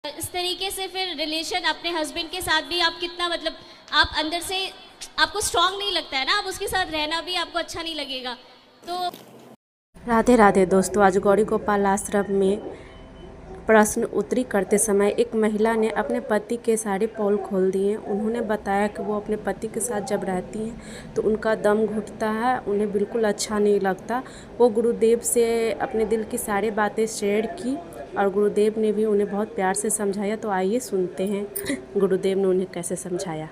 इस तरीके से फिर रिलेशन अपने हस्बैंड के साथ भी आप कितना मतलब आप अंदर से आपको स्ट्रांग नहीं लगता है ना, आप उसके साथ रहना भी आपको अच्छा नहीं लगेगा। तो राधे राधे दोस्तों, आज गौरी गोपाल आश्रम में प्रश्न उत्तरी करते समय एक महिला ने अपने पति के सारे पोल खोल दिए। उन्होंने बताया कि वो अपने पति के साथ जब रहती हैं तो उनका दम घुटता है, उन्हें बिल्कुल अच्छा नहीं लगता। वो गुरुदेव से अपने दिल की सारी बातें शेयर की और गुरुदेव ने भी उन्हें बहुत प्यार से समझाया। तो आइए सुनते हैं गुरुदेव ने उन्हें कैसे समझाया।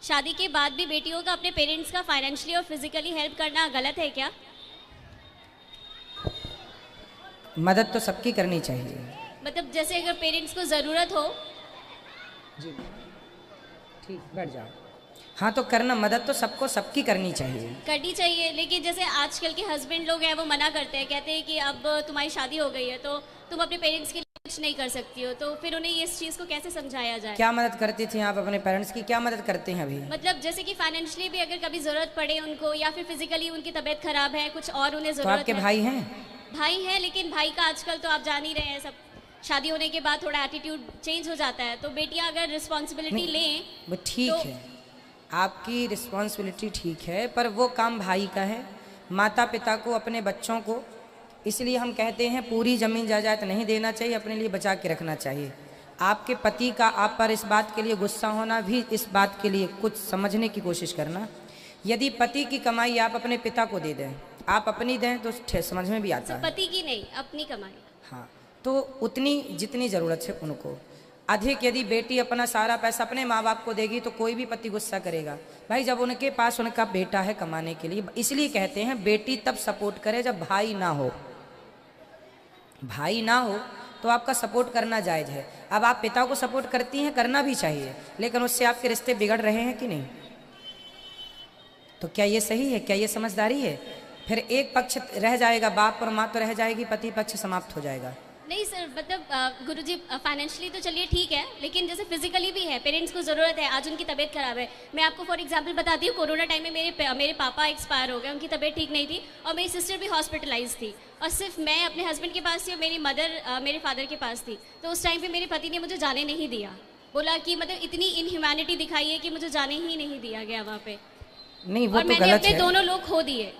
शादी के बाद भी बेटियों का अपने पेरेंट्स का फाइनेंशियली और फिजिकली हेल्प करना गलत है क्या? मदद तो सबकी करनी चाहिए। मतलब जैसे अगर पेरेंट्स को ज़रूरत हो। जी ठीक, बैठ जाओ। हाँ, तो करना, मदद तो सबको सबकी करनी चाहिए। लेकिन जैसे आजकल के हस्बैंड लोग हैं वो मना करते हैं, कहते हैं कि अब तुम्हारी शादी हो गई है तो तुम अपने पेरेंट्स के लिए कुछ नहीं कर सकती हो। तो फिर उन्हें इस चीज़ को कैसे समझाया जाए? क्या मदद करती थी आप अपने पेरेंट्स की? क्या मदद करते हैं अभी? मतलब जैसे कि फाइनेंशियली भी अगर कभी ज़रूरत पड़े उनको, या फिर फिजिकली उनकी तबीयत खराब है, कुछ और उन्हें तो ज़रूरत आपके है। भाई हैं? भाई है, लेकिन भाई का आजकल तो आप जान ही रहे हैं, सब शादी होने के बाद थोड़ा एटीट्यूड चेंज हो जाता है। तो बेटियां अगर रिस्पॉन्सिबिलिटी लें वो ठीक तो है, आपकी रिस्पॉन्सिबिलिटी ठीक है, पर वो काम भाई का है। माता पिता को अपने बच्चों को, इसलिए हम कहते हैं पूरी ज़मीन जायदाद नहीं देना चाहिए, अपने लिए बचा के रखना चाहिए। आपके पति का आप पर इस बात के लिए गुस्सा होना भी, इस बात के लिए कुछ समझने की कोशिश करना। यदि पति की कमाई आप अपने पिता को दे दें, आप अपनी दें, तो समझ में भी आता है। पति की नहीं, अपनी कमाई। हाँ, तो उतनी जितनी ज़रूरत है उनको। अधिक यदि बेटी अपना सारा पैसा अपने माँ बाप को देगी तो कोई भी पति गुस्सा करेगा। भाई, जब उनके पास उनका बेटा है कमाने के लिए, इसलिए कहते हैं बेटी तब सपोर्ट करे जब भाई ना हो। भाई ना हो तो आपका सपोर्ट करना जायज़ है। अब आप पिता को सपोर्ट करती हैं, करना भी चाहिए, लेकिन उससे आपके रिश्ते बिगड़ रहे हैं कि नहीं? तो क्या ये सही है? क्या ये समझदारी है? फिर एक पक्ष रह जाएगा, बाप और माँ तो रह जाएगी, पति पक्ष समाप्त हो जाएगा। नहीं सर, मतलब गुरुजी फाइनेंशियली तो चलिए ठीक है, लेकिन जैसे फिजिकली भी है, पेरेंट्स को ज़रूरत है, आज उनकी तबीयत खराब है। मैं आपको फॉर एग्जांपल बताती हूँ, कोरोना टाइम में मेरे पापा एक्सपायर हो गए, उनकी तबीयत ठीक नहीं थी और मेरी सिस्टर भी हॉस्पिटलाइज थी, और सिर्फ मैं अपने हस्बैंड के पास थी और मेरी मदर मेरे फादर के पास थी। तो उस टाइम पर मेरे पति ने मुझे जाने नहीं दिया, बोला कि मतलब इतनी इनह्यूमैनिटी दिखाई है कि मुझे जाने ही नहीं दिया गया वहाँ पे। नहीं, वो और तो मैंने गलत अपने है। दोनों लोग खो दिए।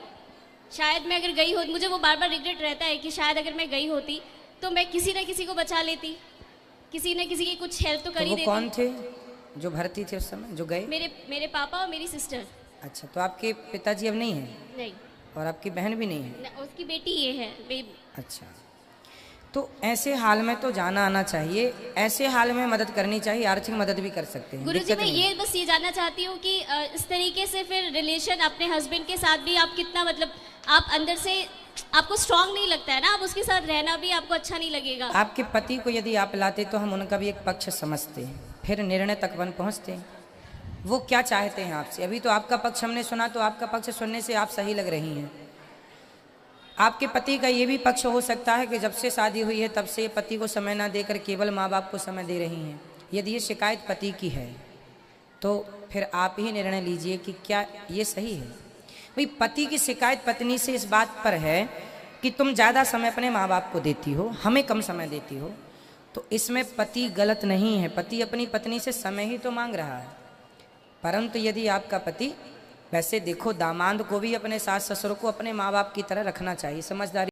शायद मैं अगर गई होती, मुझे वो बार बार रिग्रेट रहता है कि शायद अगर मैं गई होती तो मैं किसी न किसी को बचा लेती, किसी न किसी की कुछ हेल्प तो कर ही वो देती। कौन थे जो भर्ती थे उस समय, जो गए? मेरे पापा और मेरी सिस्टर। अच्छा, तो आपके पिताजी अब नहीं हैं? नहीं, और आपकी बहन भी नहीं है? उसकी बेटी ये है अच्छा, तो ऐसे हाल में तो जाना आना चाहिए, ऐसे हाल में मदद करनी चाहिए, आर्थिक मदद भी कर सकते हैं। गुरुजी, मैं नहीं। ये बस ये जानना चाहती हूँ कि इस तरीके से फिर रिलेशन अपने हस्बैंड के साथ भी आप कितना मतलब आप अंदर से आपको स्ट्रांग नहीं लगता है ना, आप उसके साथ रहना भी आपको अच्छा नहीं लगेगा। आपके पति को यदि आप लाते तो हम उनका भी एक पक्ष समझते हैं, फिर निर्णय तक बन पहुंचते हैं। वो क्या चाहते हैं आपसे? अभी तो आपका पक्ष हमने सुना, तो आपका पक्ष सुनने से आप सही लग रही हैं। आपके पति का ये भी पक्ष हो सकता है कि जब से शादी हुई है तब से पति को समय ना देकर केवल माँ बाप को समय दे रही हैं। यदि ये शिकायत पति की है तो फिर आप ही निर्णय लीजिए कि क्या ये सही है। भाई, पति की शिकायत पत्नी से इस बात पर है कि तुम ज़्यादा समय अपने माँ बाप को देती हो, हमें कम समय देती हो, तो इसमें पति गलत नहीं है। पति अपनी पत्नी से समय ही तो मांग रहा है। परंतु यदि आपका पति, वैसे देखो, दामाद को भी अपने सास ससुर को अपने माँ बाप की तरह रखना चाहिए, समझदारी